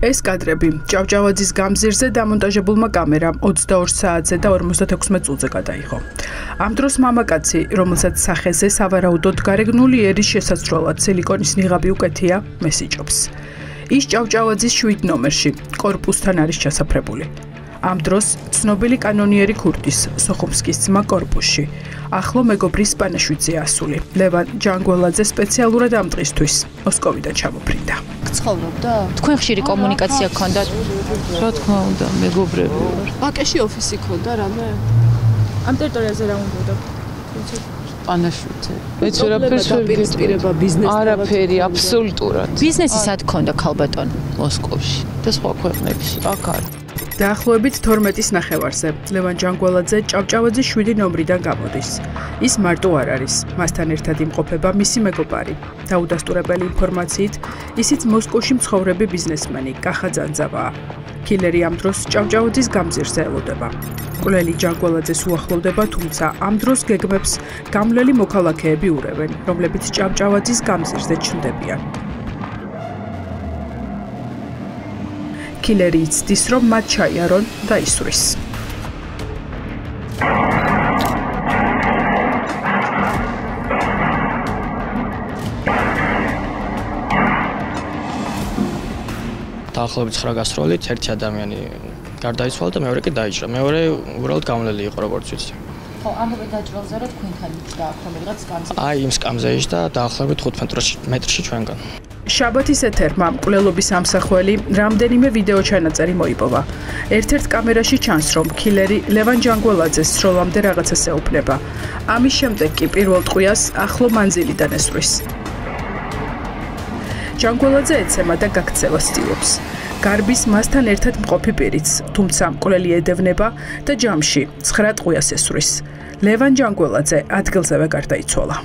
ეს კადრები ჭავჭავაძის გამზირზე დამონტაჟებულმა კამერამ 22 საათზე და 56 წუთზე გადაიღო. ამ დროს მამაკაცი, რომელსაც სახეზე სავარაუდოდ გარეგნული ერის შესასრულად სილიკონის ნიღაბი უკეთია, მესიჭობს. ის ჭავჭავაძის 7 ნომერში, კორპუსთან არის ჩასაფრებული. ამ დროს ცნობილი კანონიერი ქურდის სოხუმსკის ძმა კორპუსში, ახლო მეგობრის პანაშვიძე ასული, ლევან ჯანგველაძე სპეციალურად ამ დღისთვის მოსკოვიდან ჩამოფრინდა. ცხოვრობდა? თქვენ ხშირი კომუნიკაცია გქონდათ? რა თქმა უნდა, მეგობრები ვარ. ვაკეში ოფისი ქონდა რამე? ამ ტერიტორიაზე რა უნდა? პანაშვიძე. მეც ვერაფერს ვერ პირისპირება ბიზნესს. არაფერი, აბსოლუტურად. ბიზნესი სად გქონდა ქალბატონ? მოსკოვში და სხვა ქვეყნებში. აქ არის. დაახლოებით 12-ის ნახევარზე ლევან ჯანგველაძე ჭავჭავაძის 7 ნომრიდან გამოდის. ის მარტო არ არის, მასთან ერთად იმყოფება მისი მეგობარი. დაუდასტურებელი ინფორმაციით, ისიც მოსკოვში მცხოვრები ბიზნესმენი კახა ძანძავაა. კილერი ამ დროს ჭავჭავაძის გამზირზე ელოდება. მკვლელი ჯანგველაძეს უახლოვდება, თუმცა ამ დროს გეგმებს გამლელი მოქალაქეები ურევენ, რომლებიც ჭავჭავაძის გამზირზე ჩნდებიან. კილერი იცდის, რომ მათ ჩაიარონ და ისვრის. დაახლოებით 9 გასროლით ერთი ადამიანი გარდაიცვალა და მეორე კი დაიჭრა. მეორე უბრალოდ გამლელი იყო, როგორც ვიცი. ხო, ამბობენ დაჭრალზე რა თქვენთან იჭდა აქ რომ რაღაც სკამზე. აი, იმ სკამზე იჭდა დაახლოებით 5 მეტრში ჩვენგან. შაბათის ეთერმა მკვლელობის ამსახველი რამდენიმე ვიდეო ჩანაწერი მოიპოვა. ერთ-ერთ კამერაში ჩანს, რომ კილერი ლევან ჯანგველაძეს სროლამდე რაღაცას ეუფლება. ამის შემდეგ კი პირველ ტყვიას ახლო მანძილიდან ესვრის. ჯანგველაძე ეცემა და გაქცევა ცდილობს. გარბის მასთან ერთად მყოფი პირიც, თუმცა მკვლელი ედევნება და ჯამში 9 ტყვიას ესვრის. ლევან ჯანგველაძე ადგილზევე გარდაიცვალა.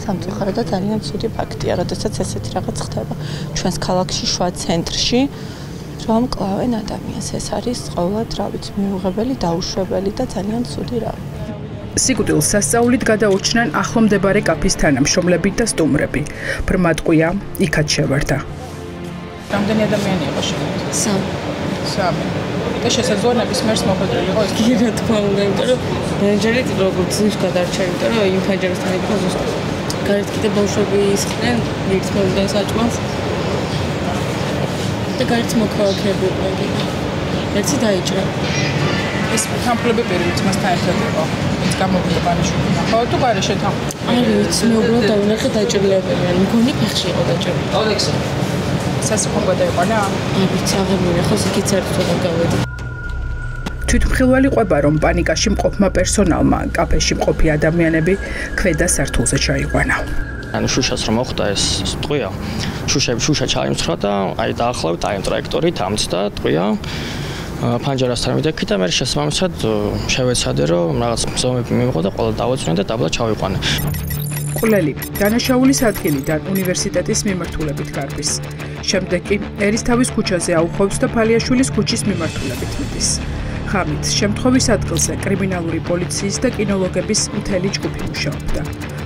სამწუხაროდ და ძალიან ცუდი ფაქტია, როდესაც ესეთი რაღაც ხდება ჩვენს ქალაქში, შუა ცენტრში, რომ კლავენ ადამიანს. ეს არის ყოველდღე, რა ვიცი, მიუღებელი, დაუშვებელი და ძალიან ცუდი რამ. სიკვდილს სასწაულით გადაურჩნენ ახლო მდებარე კაფის თანამშრომლები და სტუმრები. ბრმა ტყვია იქაც შევარდა. რამდენი ადამიანი იყო შეგიძლიათ? 3. და შესაძლებლობის მერს მოხდრილი იყო ეს? კი, რა თქმა უნდა, იმიტომ რომ მენეჯერი როგორც ის გადარჩა, იმიტომ რომ იმ ფანჯარასთან იყო ზუსტად. გარეთ კიდე ბავშვები ისხდნენ, ერთს მოვიდნენ საჭმელს. და გარეთ მოქალაქეები იყვნენ. ერთი დაიჭრა. ეს თანხმლები პირით მასთან ერთად იყო. ის გამოვიდა პანიშვილი. ხო, თუ გარეშე თანხმლები. არ ვიცი, მე უბრალოდ დავინახე დაჭრილებელი. მგონი ფეხში იყო დაჭრილი. ოლექსი. სასწრაფო გადაიყვანა? არ ვიცი, აღებია, ხო იქით ერთად გავედი. თვითმხილველი ყვება, რომ პანიკაში მყოფმა პერსონალმა კაფეში მყოფი ადამიანები ქვედა სართულზე ჩაიყვანა. ანუ შუშას რომ მოხდა ეს ტყვია, შუშა ჩაიმცხრა და აი დაახლოებით აი ამ ტრაექტორით ამცდა ტყვია ფანჯარასთან მიდექი და მე შესაბამისად შევეცადე, რომ რაღაც მზომები მივიღო და ყველა დავაწვნა და დაბლა ჩავიყვანე. მკვლელი დანაშაულის ადგილიდან უნივერსიტეტის მიმართულებით გარბის. შემდეგ კი ერისთავის ქუჩაზე აუხვევს და ფალიაშვილის ქუჩის მიმართულებით მიდის. ხამით შემთხვევის ადგილზე კრიმინალური პოლიციის და კინოლოგების მთელი ჯგუფი მუშაობდა.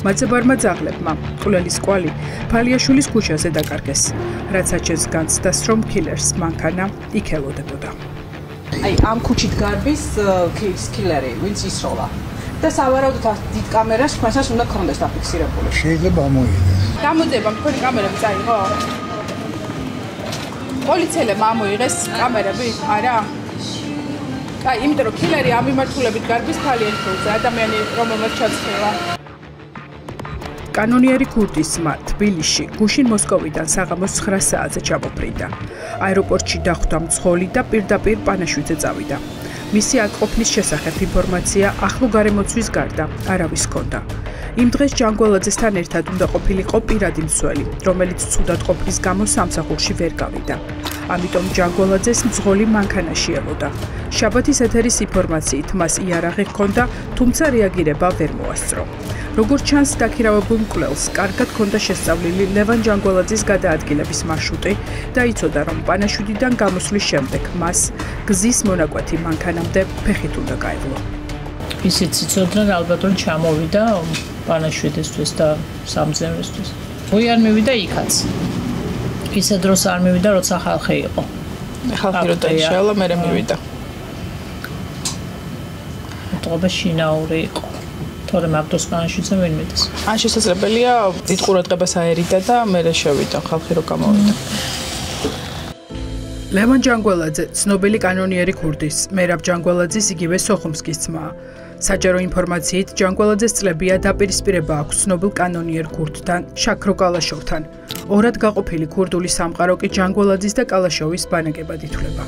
მაცებარმა ძაღლებმა მკვლელის კვალი ფალიაშვილის ქუჩაზე დაკარგეს, რაც აჩენს განცდას, რომ კილერს მანქანა იქ ელოდებოდა. აი, ამ ქუჩით გარბის კილერი, ვინც ისროლა. და სავარაუდოდ დიდ კამერას თქვენსაც უნდა გქონდეს დაფიქსირებული. შეიძლება ამოიღეს. გამოძება თქვენი კამერები წაიღო? პოლიციელებმა ამოიღეს კამერები? არა? აი, იმიტომ რომ კილერი ამ მიმართულებით გარბის ფალიაშვილზე, ადამიანი რომელმაც ჩაცხილა. კანონიერი ქურდის ძმა თბილისში გუშინ მოსკოვიდან საღამოს 9 საათზე ჩამოფრინდა. აეროპორტში დახვდა მძღოლი და პირდაპირ პანაშვიძე წავიდა. მისი აქ ყოფნის შესახებ ინფორმაცია ახლო გარემოცვის გარდა არავის ჰქონდა. იმ დღეს ჯანგველაძესთან ერთად უნდა ყოფილიყო პირადი მცველი, რომელიც ცუდად ყოფნის გამო სამსახურში ვერ გავიდა. ამიტომ ჯანგველაძეს მძღოლი მანქანაში ელოდა. შაბათის ეთერის ინფორმაციით მას იარაღი ჰქონდა, თუმცა რეაგირება ვერ მოასწრო. როგორც ჩანს, დაქირავებულ მკვლელს კარგად ჰქონდა შესწავლილი ლევან ჯანგველაძის გადაადგილების მარშრუტი და იცოდა, რომ პანაშვიდიდან გამოსვლის შემდეგ მას გზის მონაკვეთი მანქანამდე ფეხით უნდა გაევლო. ისიც იცოდნენ, ალბათ რომ ჩამოვიდა პანაშვიდისთვის და სამძევრისთვის. ვი არ მივიდა იქაც. ისე დროს არ მივიდა, როცა ხალხი იყო. ხალხი რო დაიშალა, მე მივიდა. მოტყობა შინაური იყო. თორემ მაგდოს პანაშიძე ვერ მიდის. ან შესაძლებელია დიდ ყურადღებას აერიდა და მე შევიდა, ხალხი რო გამოვიდა. ლევან ჯანგველაძე, ცნობილი კანონიერი ქურდის, მერაბ ჯანგველაძის იგივე სოხუმსკის ძმა. საჯარო ინფორმაციით, ჯანგველაძეს წლებია დაპირისპირება აქვს ცნობილ კანონიერ ქურდთან, შაქრო კალაშოვთან. ორად გაყოფილი ქურდული სამყარო კი ჯანგველაძის და კალაშოვის ბანაკებად ითვლება.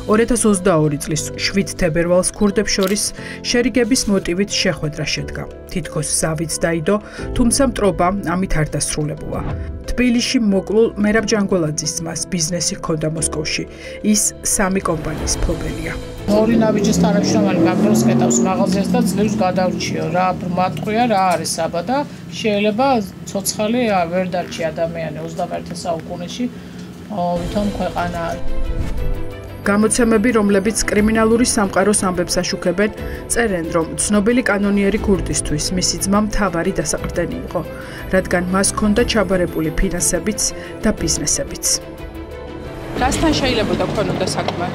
2022 წლის 7 თებერვალს ქურდებს შორის შერიგების მოტივით შეხვედრა შედგა. თითქოს ზავით დაიდო, თუმცა მტრობა ამით არ დასრულებულა. თბილისში მოკლულ მერაბ ჯანგველაძის ძმას ბიზნესი ჰქონდა მოსკოვში. ის 3 კომპანიის მფლობელია. ორი ნაბიჯის თანამშრომელი მაგდროს კეთავს მაღაზიას და ძლივს გადავრჩიო რა მარტყვია რა არის საბა და შეიძლება ცოცხალი ვერ დარჩი ადამიანი 21 საუკუნეში ვითომ ქვეყანა გამოცემები, რომლებიც კრიმინალური სამყაროს ამბებს აშუქებენ, წერენ, რომ ცნობილი კანონიერი ქურდისთვის მისი ძმა მთავარი დასაყრდენი იყო, რადგან მას ჰქონდა ჩაბარებული ფინანსებიც და ბიზნესებიც. რასთან შეიძლება გქონოდა საქმე?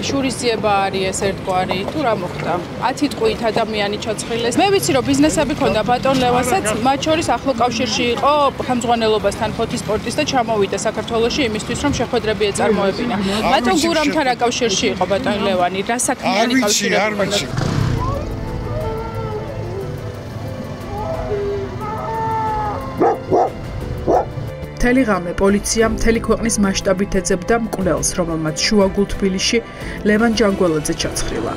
შურისძიება არის ერთგვარი, თუ რა მოხდა? 10 ტყვით ადამიანი ჩაცხილეს. მე ვიცი, რომ ბიზნესები ქონდა ბატონ ლევასაც, მათ შორის ახლო კავშირში იყო ხელმძღვანელობასთან ფოთის სპორტის და ჩამოვიდა საქართველოში იმისთვის, რომ შეხვედრები ეწარმოებინა. ბატონ გურამთან რა კავშირში იყო ბატონ ლევანი? რა საქმიანი კავშირები ქონდა? მთელი ღამე პოლიცია მთელი ქვეყნის მასშტაბით ეძებდა მკვლელს, რომელმაც შუაგულ თბილისში ლევან ჯანგველაძე ჩაცხრილა.